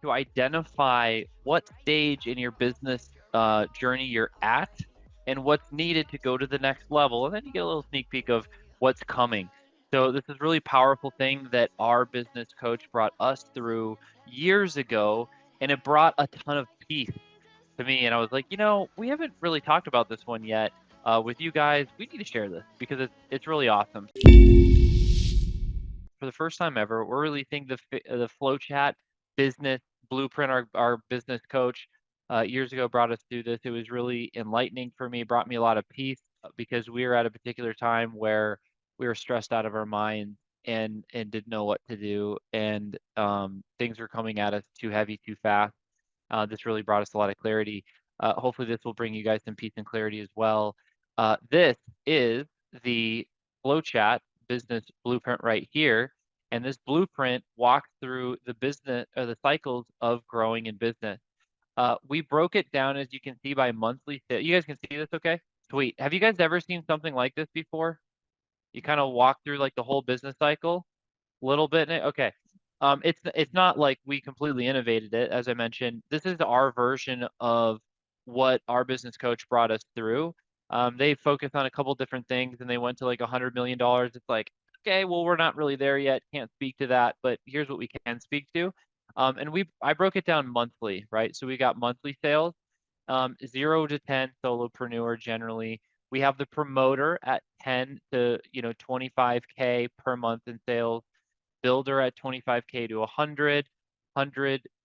to identify what stage in your business journey you're at and what's needed to go to the next level. And then you get a little sneak peek of what's coming. So this is a really powerful thing that our business coach brought us through years ago, and it brought a ton of peace to me. And I was like, we haven't really talked about this one yet with you guys. We need to share this because it's really awesome. For the first time ever, we're releasing the FlowChat business blueprint. Our business coach years ago brought us through this. It was really enlightening for me, brought me a lot of peace because we were at a particular time where we were stressed out of our minds and didn't know what to do, and things were coming at us too heavy, too fast. This really brought us a lot of clarity. Hopefully, this will bring you guys some peace and clarity as well. This is the FlowChat business blueprint right here. And this blueprint walks through the business or the cycles of growing in business. We broke it down, as you can see, by monthly sale. You guys can see this, okay? Sweet. Have you guys ever seen something like this before? You kind of walk through like the whole business cycle, a little bit. Okay. It's not like we completely innovated it. As I mentioned, this is our version of what our business coach brought us through. They focused on a couple different things and they went to like $100 million. It's like, okay, well, we're not really there yet. Can't speak to that, but here's what we can speak to. I broke it down monthly, right? So we got monthly sales, 0 to 10 solopreneur generally. We have the promoter at 10 to 25K per month in sales, builder at 25K to 100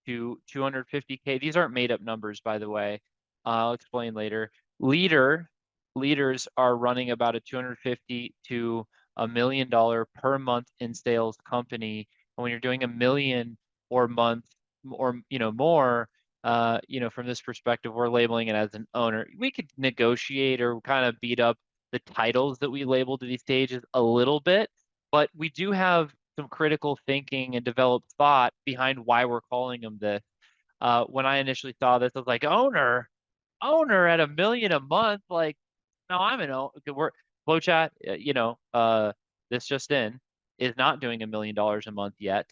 to 250K. These aren't made up numbers, by the way. I'll explain later. Leaders are running about a 250 to $1 million per month in sales company. And when you're doing $1 million or month or more, from this perspective, we're labeling it as an owner. We could negotiate or kind of beat up the titles that we label to these stages a little bit, but we do have some critical thinking and developed thought behind why we're calling them this. When I initially saw this, I was like, owner at $1 million a month. Like, no, I'm an owner. We're FlowChat, this just in is not doing $1 million a month yet,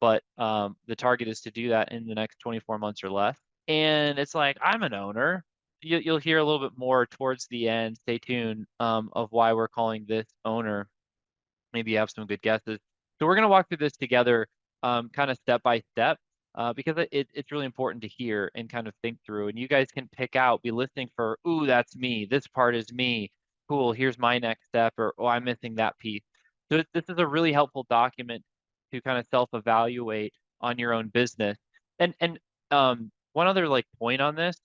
but the target is to do that in the next 24 months or less. And it's like, I'm an owner. You'll hear a little bit more towards the end. Stay tuned of why we're calling this owner. Maybe you have some good guesses. So we're going to walk through this together, kind of step by step, because it's really important to hear and kind of think through. And you guys can pick out, be listening for, ooh, that's me. This part is me. Cool. Here's my next step, or oh, I'm missing that piece. So this is a really helpful document to kind of self-evaluate on your own business. And one other like point on this,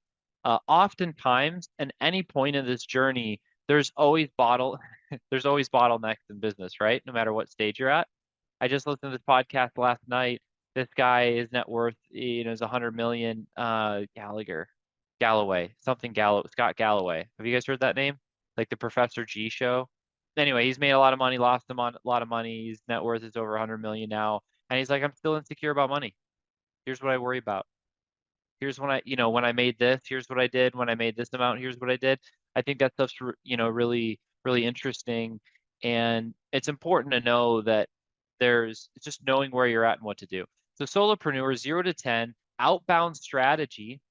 oftentimes, at any point in this journey, there's always there's always bottlenecks in business, right? No matter what stage you're at. I just listened to this podcast last night. This guy, his net worth, is 100 million. Scott Galloway. Have you guys heard that name? Like the Professor G show. Anyway, he's made a lot of money, lost a lot of money. His net worth is over 100 million now, and he's like, I'm still insecure about money. Here's what I worry about. Here's when I made this. Here's what I did when I made this amount. Here's what I did. I think that stuff's really really interesting, and it's important to know that it's just knowing where you're at and what to do. So solopreneur 0 to 10 outbound strategy,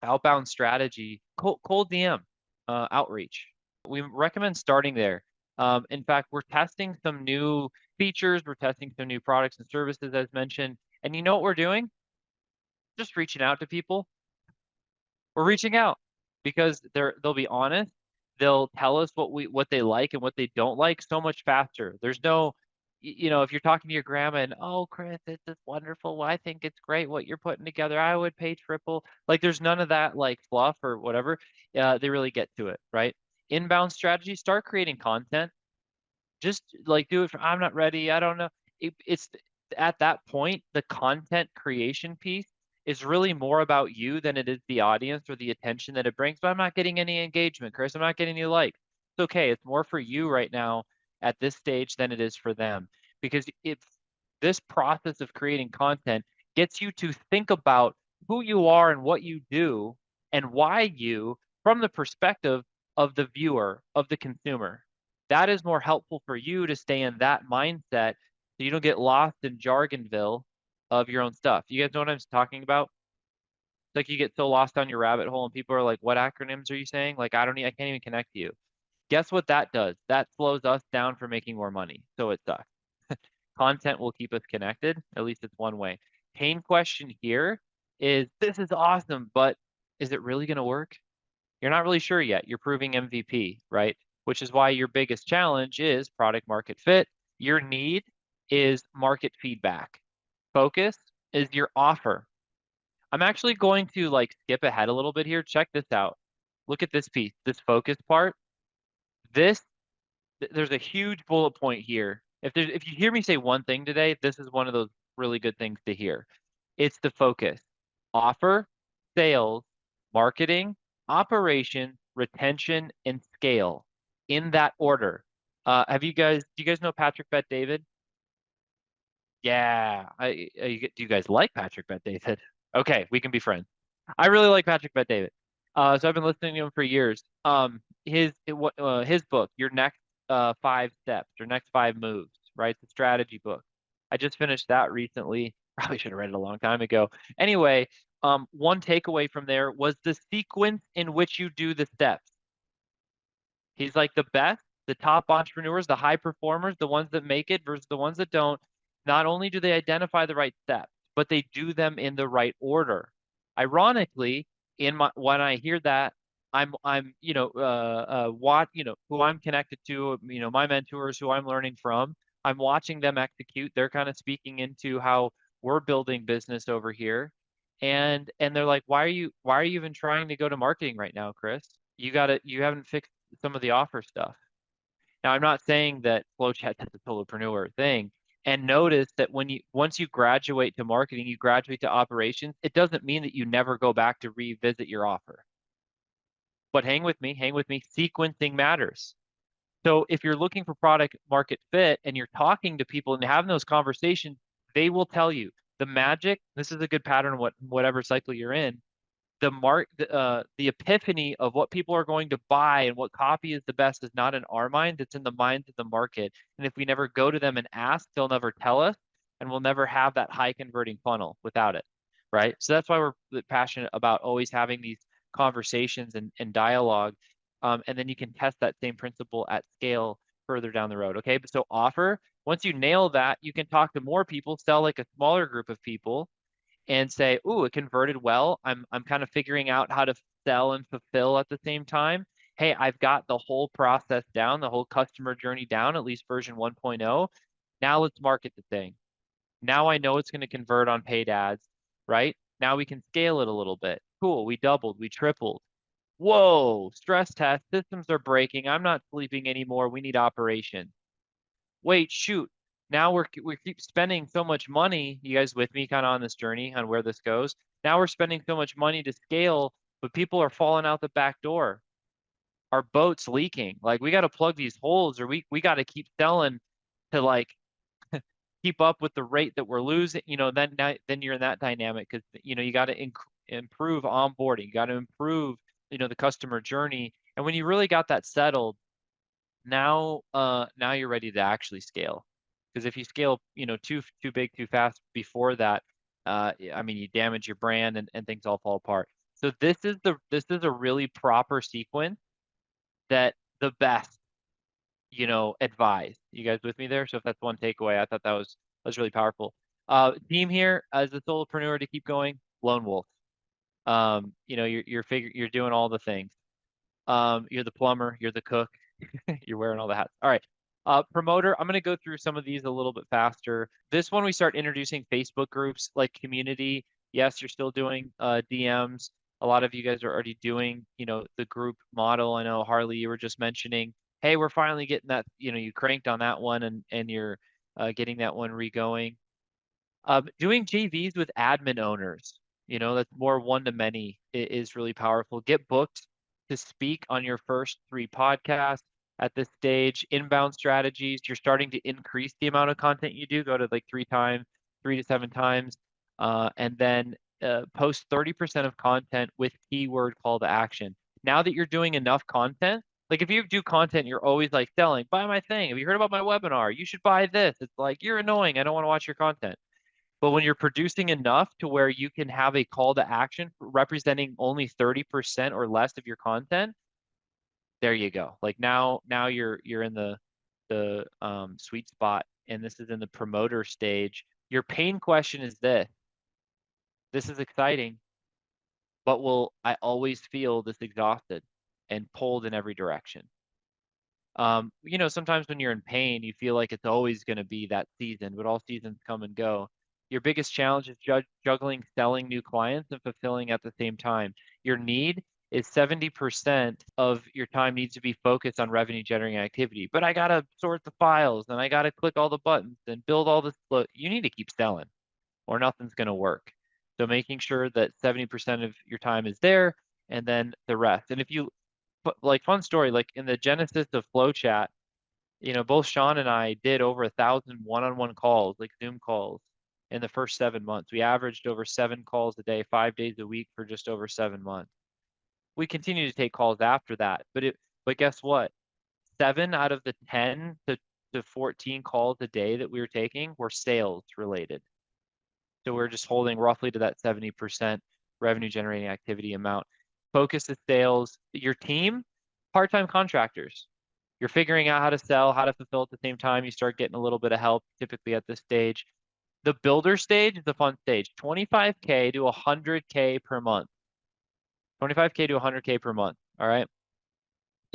cold DM outreach. We recommend starting there. In fact, we're testing some new features. We're testing some new products and services, as mentioned. And you know what we're doing? Just reaching out to people. We're reaching out because they'll be honest. They'll tell us what they like and what they don't like so much faster. There's no, if you're talking to your grandma and, oh, Chris, this is wonderful. Well, I think it's great what you're putting together. I would pay triple. Like there's none of that like fluff or whatever. They really get to it, right? Inbound strategy, start creating content. Just like do it for, I'm not ready. I don't know. It's at that point, the content creation piece is really more about you than it is the audience or the attention that it brings. But I'm not getting any engagement, Chris. I'm not getting any likes. It's okay. It's more for you right now at this stage than it is for them. Because if this process of creating content gets you to think about who you are and what you do and why you, from the perspective of the viewer, of the consumer. That is more helpful for you to stay in that mindset so you don't get lost in Jargonville of your own stuff. You guys know what I'm talking about? It's like you get so lost on your rabbit hole and people are like, what acronyms are you saying? Like, I can't even connect to you. Guess what that does? That slows us down for making more money. So it sucks. Content will keep us connected. At least it's one way. Pain question here is this is awesome, but is it really going to work? You're not really sure yet. You're proving MVP, right? Which is why your biggest challenge is product market fit. Your need is market feedback. Focus is your offer. I'm actually going to like skip ahead a little bit here. Check this out. Look at this piece, this focus part. This there's a huge bullet point here. If you hear me say one thing today, this is one of those really good things to hear. It's the focus. Offer, sales, marketing, operation, retention, and scale in that order. Do you guys know Patrick Bet David? Yeah. Do you guys like Patrick Bet David? Okay, we can be friends. I really like Patrick Bet David. So I've been listening to him for years. His book, Your Next Five Steps, Your Next Five Moves, right? It's a strategy book. I just finished that recently. Probably should have read it a long time ago. Anyway, one takeaway from there was the sequence in which you do the steps. He's like the best, the top entrepreneurs, the high performers, the ones that make it versus the ones that don't. Not only do they identify the right steps, but they do them in the right order. Ironically, when I hear that, I'm who I'm connected to, my mentors who I'm learning from. I'm watching them execute. They're kind of speaking into how we're building business over here, and they're like, why are you even trying to go to marketing right now, Chris? You haven't fixed some of the offer stuff. Now, I'm not saying that FlowChat is a solopreneur thing. And notice that once you graduate to marketing, you graduate to operations, it doesn't mean that you never go back to revisit your offer. But hang with me, sequencing matters. So if you're looking for product market fit and you're talking to people and having those conversations, they will tell you the magic. This is a good pattern, whatever cycle you're in, the epiphany of what people are going to buy and what copy is the best is not in our mind, it's in the minds of the market. And if we never go to them and ask, they'll never tell us, and we'll never have that high converting funnel without it, right? So that's why we're passionate about always having these conversations and dialogue. And then you can test that same principle at scale further down the road. Okay. But so offer, once you nail that, you can talk to more people, sell like a smaller group of people, and say, "Ooh, it converted well. I'm kind of figuring out how to sell and fulfill at the same time. Hey, I've got the whole process down, the whole customer journey down, at least version 1.0. Now let's market the thing. Now I know it's going to convert on paid ads, right? Now we can scale it a little bit. Cool, we doubled, we tripled. Whoa, stress test, systems are breaking. I'm not sleeping anymore. We need operation. Wait, shoot. Now we keep spending so much money. You guys with me kind of on this journey on where this goes? Now we're spending so much money to scale, but people are falling out the back door. Our boat's leaking. Like we got to plug these holes, or we got to keep selling to like keep up with the rate that we're losing. Then you're in that dynamic because you got to improve onboarding. You got to improve the customer journey. And when you really got that settled, now you're ready to actually scale. Because if you scale, too big, too fast before that, I mean, you damage your brand and things all fall apart. So this is a really proper sequence that the best, advise. You guys with me there? So if that's one takeaway, I thought that was really powerful. Team here as a solopreneur to keep going, lone wolf. You're doing all the things. You're the plumber, you're the cook, you're wearing all the hats. All right. Promoter, I'm going to go through some of these a little bit faster. This one, we start introducing Facebook groups like community. Yes, you're still doing DMs. A lot of you guys are already doing, the group model. I know, Harley, you were just mentioning, hey, we're finally getting that, you cranked on that one and you're getting that one re-going. Doing JVs with admin owners, that's more one to many is really powerful. Get booked to speak on your first 3 podcasts at this stage. Inbound strategies, you're starting to increase the amount of content you do, go to like 3 to 7 times, and then post 30% of content with keyword call to action. Now that you're doing enough content, like if you do content, you're always like selling, buy my thing. Have you heard about my webinar? You should buy this. It's like, you're annoying. I don't want to watch your content. But when you're producing enough to where you can have a call to action representing only 30% or less of your content, there you go. Like now you're in the sweet spot, and this is in the promoter stage. Your pain question is this. This is exciting, but will I always feel this exhausted and pulled in every direction? Sometimes when you're in pain, you feel like it's always going to be that season, but all seasons come and go. Your biggest challenge is juggling selling new clients and fulfilling at the same time. Your need is 70% of your time needs to be focused on revenue generating activity. But I got to sort the files and I got to click all the buttons and build all this. You need to keep selling or nothing's going to work. So making sure that 70% of your time is there and then the rest. And if you like fun story, like in the genesis of FlowChat, both Sean and I did over 1,000 one-on-one calls, like Zoom calls, in the first 7 months. We averaged over 7 calls a day, 5 days a week for just over 7 months. We continue to take calls after that, but guess what? 7 out of the 10 to 14 calls a day that we were taking were sales related. So we're just holding roughly to that 70% revenue generating activity amount. Focus is sales. Your team, part-time contractors. You're figuring out how to sell, how to fulfill at the same time. You start getting a little bit of help typically at this stage. The builder stage is the fun stage. 25K to 100K per month. 25K to 100K per month. All right.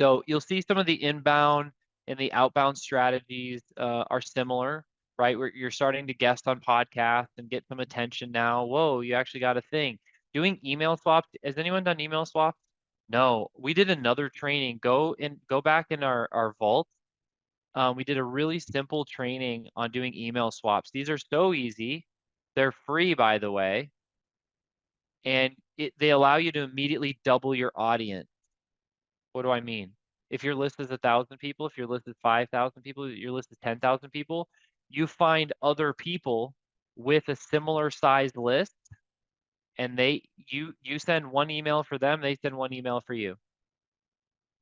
So you'll see some of the inbound and the outbound strategies are similar, right? Where you're starting to guest on podcasts and get some attention now. Whoa, you actually got a thing. Doing email swaps. Has anyone done email swaps? No, we did another training. Go back in our vault. We did a really simple training on doing email swaps. These are so easy. They're free, by the way, and they allow you to immediately double your audience. What do I mean? If your list is 1,000 people, if your list is 5,000 people, your list is 10,000 people, you find other people with a similar sized list, and you send one email for them, they send one email for you.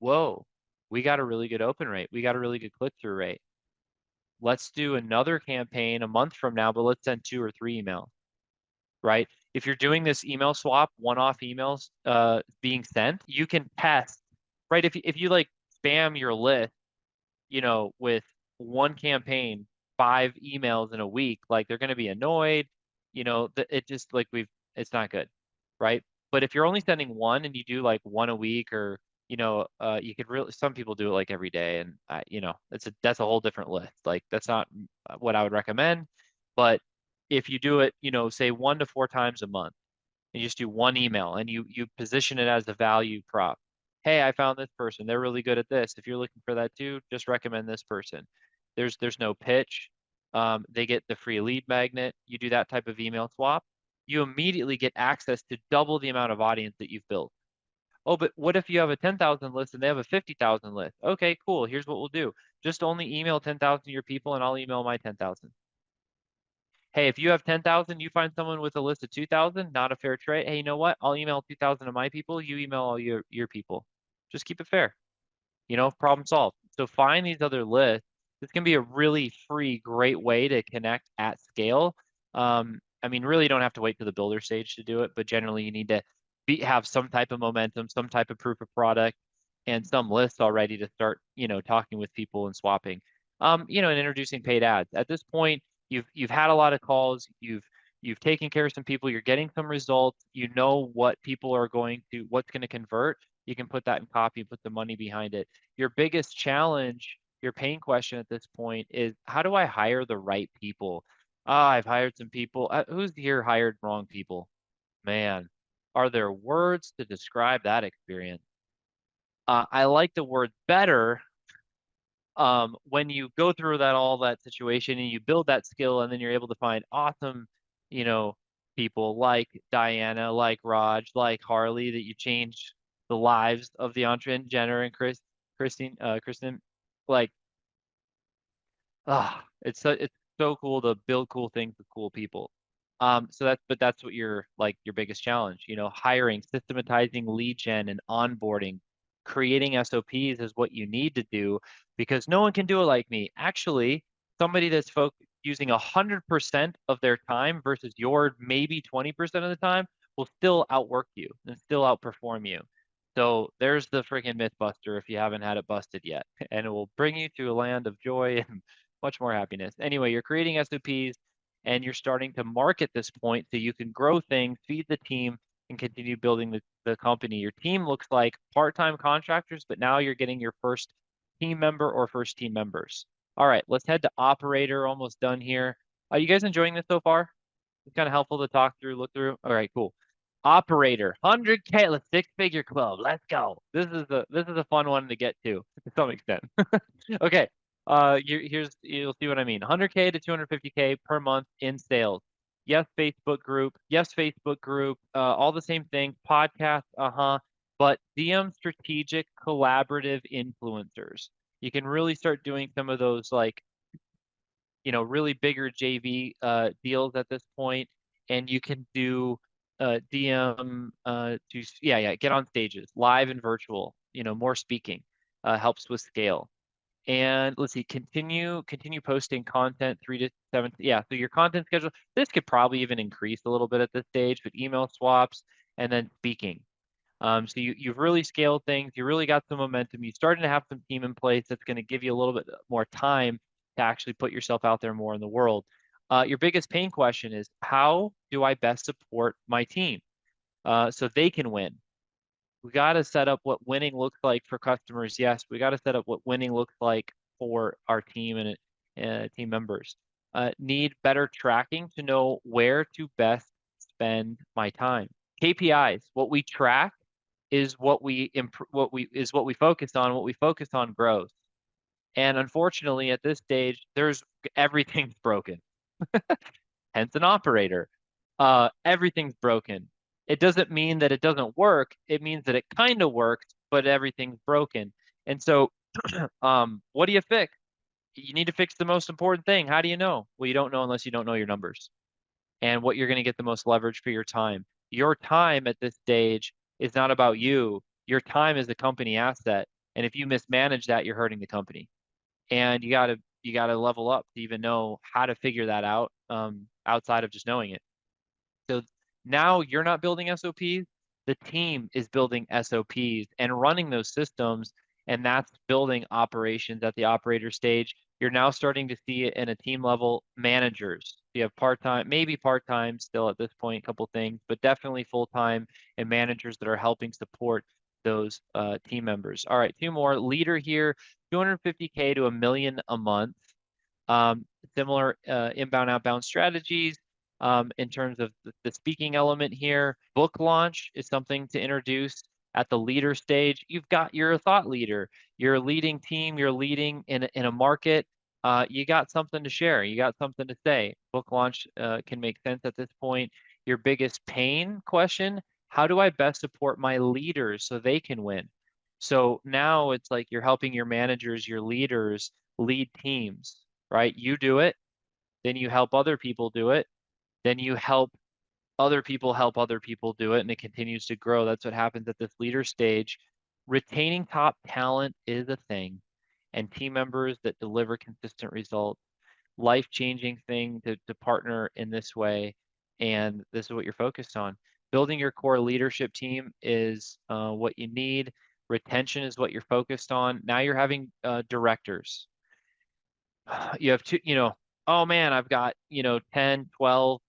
Whoa, we got a really good open rate. We got a really good click-through rate. Let's do another campaign a month from now, but let's send 2 or 3 emails, right? If you're doing this email swap, one-off emails being sent, you can test, right? If you like spam your list, with one campaign, 5 emails in a week, like they're going to be annoyed, it just like it's not good, right? But if you're only sending one and you do like one a week or, you could really, some people do it like every day and, that's a whole different list. Like that's not what I would recommend. But if you do it, say 1 to 4 times a month, and you just do one email and you position it as a value prop. Hey, I found this person. They're really good at this. If you're looking for that too, just recommend this person. There's no pitch. They get the free lead magnet. You do that type of email swap. You immediately get access to double the amount of audience that you've built. Oh, but what if you have a 10,000 list and they have a 50,000 list? Okay, cool. Here's what we'll do. Just only email 10,000 of your people and I'll email my 10,000. Hey, if you have 10,000, you find someone with a list of 2,000, not a fair trade. Hey, you know what? I'll email 2,000 of my people. You email all your people. Just keep it fair. Problem solved. So find these other lists. This can be a really free, great way to connect at scale. I mean, really, you don't have to wait to the builder stage to do it, but generally, you need to have some type of momentum, some type of proof of product, and some lists already to start, talking with people and swapping, and introducing paid ads. At this point, you've had a lot of calls, you've taken care of some people, you're getting some results, you know what people are what's going to convert. You can put that in copy and put the money behind it. Your biggest challenge, your pain question at this point is, how do I hire the right people? I've hired some people. Who's here hired wrong people? Man, are there words to describe that experience? I like the word better when you go through all that situation and you build that skill and then you're able to find awesome, you know, people like Diana, like Raj, like Harley, that you change the lives of the entrepreneur Jenner and Kristen, like, it's so cool to build cool things with cool people. That's what your biggest challenge, hiring, systematizing lead gen and onboarding, creating SOPs is what you need to do because no one can do it like me. Actually, somebody that's using 100% of their time versus your maybe 20% of the time will still outwork you and still outperform you. So there's the freaking myth buster if you haven't had it busted yet. And it will bring you to a land of joy and much more happiness. Anyway, you're creating SOPs and you're starting to market this point so you can grow things, feed the team, and continue building the company. Your team looks like part-time contractors, but now you're getting your first team member or first team members. All right, let's head to operator. Almost done here. Are you guys enjoying this so far? It's kind of helpful to talk through, look through. All right, cool. Operator, 100K, let's six-figure club. Let's go. This is a fun one to get to some extent. Okay. You'll see what I mean. 100K to 250K per month in sales. Yes, Facebook group. Yes, Facebook group. All the same thing. Podcast. But DM strategic collaborative influencers. You can really start doing some of those like really bigger JV deals at this point, and you can do DM get on stages, live and virtual. More speaking helps with scale. And let's see, continue posting content 3 to 7. Yeah, so your content schedule, this could probably even increase a little bit at this stage, but email swaps and then speaking. So you've really scaled things. You really got some momentum. You're starting to have some team in place that's going to give you a little bit more time to actually put yourself out there more in the world. Your biggest pain question is, how do I best support my team so they can win? We got to set up what winning looks like for customers. Yes, we got to set up what winning looks like for our team and team members. Need better tracking to know where to best spend my time. KPIs, what we track is what we focus on. What we focus on grows. And unfortunately, at this stage, everything's broken. Hence an operator. Everything's broken. It doesn't mean that it doesn't work. It means that it kind of works, but everything's broken. And so, what do you fix? You need to fix the most important thing. How do you know? Well, you don't know unless you don't know your numbers and what you're going to get the most leverage for your time. Your time at this stage is not about you. Your time is a company asset. And if you mismanage that, you're hurting the company. And you gotta level up to even know how to figure that out outside of just knowing it. So now you're not building SOPs, the team is building SOPs and running those systems, and that's building operations at the operator stage. You're now starting to see it in a team level managers. You have part-time, maybe part-time still at this point, a couple things, but definitely full-time and managers that are helping support those team members. All right, two more. Leader here, 250K to $1 million a month. Similar inbound, outbound strategies. In terms of the speaking element here, book launch is something to introduce at the leader stage. You're a thought leader. You're a leading team. You're leading in a market. You got something to share. You got something to say. Book launch can make sense at this point. Your biggest pain question, how do I best support my leaders so they can win? So now it's like you're helping your managers, your leaders lead teams, right? You do it, then you help other people do it, then you help other people do it, and it continues to grow. That's what happens at this leader stage. Retaining top talent is a thing, and team members that deliver consistent results, life-changing thing to partner in this way, and this is what you're focused on. Building your core leadership team is what you need. Retention is what you're focused on. Now you're having directors. You have two, oh man, I've got, 10, 12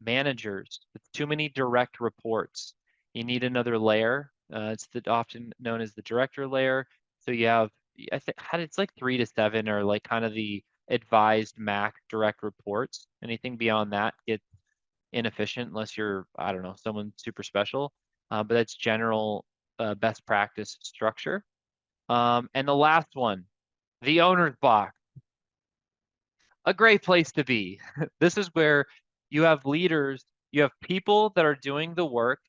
managers. It's too many direct reports. You need another layer. It's often known as the director layer. So you have, I think it's like 3 to 7 are like kind of the advised max direct reports. Anything beyond that gets inefficient unless you're, I don't know, someone super special. But that's general best practice structure. And the last one, the owner's box, a great place to be. This is where you have leaders, you have people that are doing the work,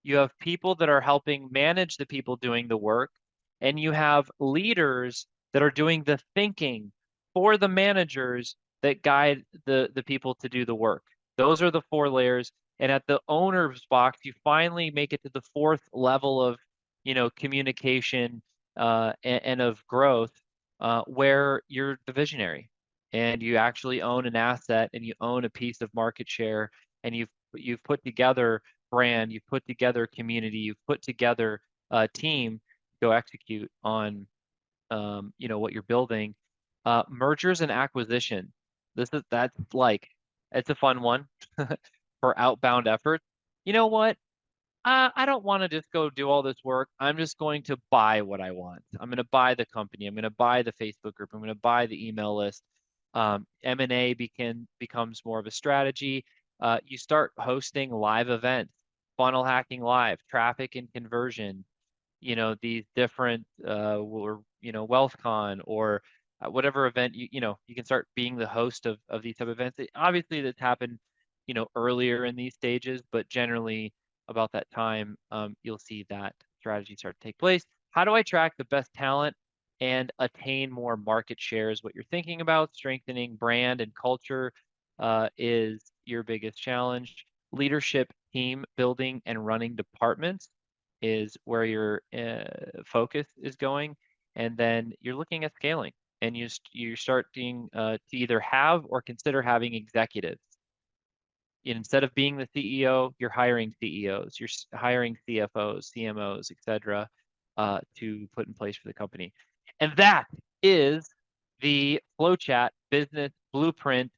you have people that are helping manage the people doing the work, and you have leaders that are doing the thinking for the managers that guide the people to do the work. Those are the 4 layers. And at the owner's box, you finally make it to the 4th level of, communication and of growth, where you're the visionary. and you actually own an asset and you own a piece of market share, and you've put together brand, you've put together community, you've put together a team to go execute on what you're building. Mergers and acquisition. That's like, it's a fun one for outbound efforts. You know what? I don't want to just go do all this work. I'm just going to buy what I want. I'm going to buy the company. I'm going to buy the Facebook group. I'm going to buy the email list. M&A becomes more of a strategy. You start hosting live events, funnel hacking live, traffic and conversion, these different or WealthCon or whatever event you can start being the host of these type of events. Obviously, that's happened earlier in these stages, but generally about that time, you'll see that strategy start to take place. How do I track the best talent and attain more market share is what you're thinking about. Strengthening brand and culture is your biggest challenge. Leadership, team building, and running departments is where your focus is going. And then you're looking at scaling, and you're starting to either have or consider having executives. Instead of being the CEO, you're hiring CEOs, you're hiring CFOs, CMOs, etc., to put in place for the company. And that is the FlowChat business blueprint.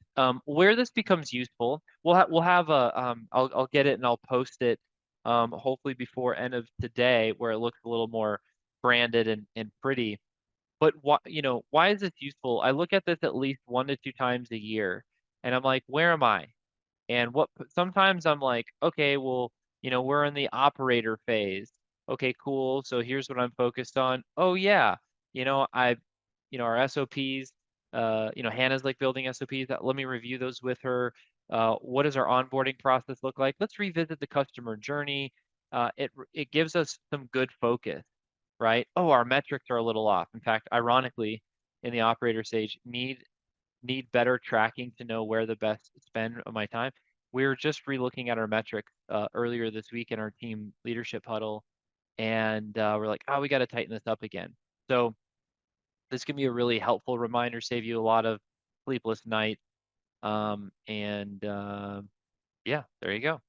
Where this becomes useful, we'll have a I'll get it and I'll post it hopefully before end of today, where it looks a little more branded and pretty. But why is this useful? I look at this at least 1 to 2 times a year, and I'm like, where am I? And sometimes I'm like, okay, well, we're in the operator phase. Okay, cool. So here's what I'm focused on. Oh yeah, our SOPs, Hannah's like building SOPs. Let me review those with her. What does our onboarding process look like? Let's revisit the customer journey. It gives us some good focus, right? Oh, our metrics are a little off. In fact, ironically, in the operator stage, need better tracking to know where the best spend of my time. We were just re-looking at our metrics earlier this week in our team leadership huddle, and we're like, oh, we got to tighten this up again. So this can be a really helpful reminder, save you a lot of sleepless nights. Yeah, there you go.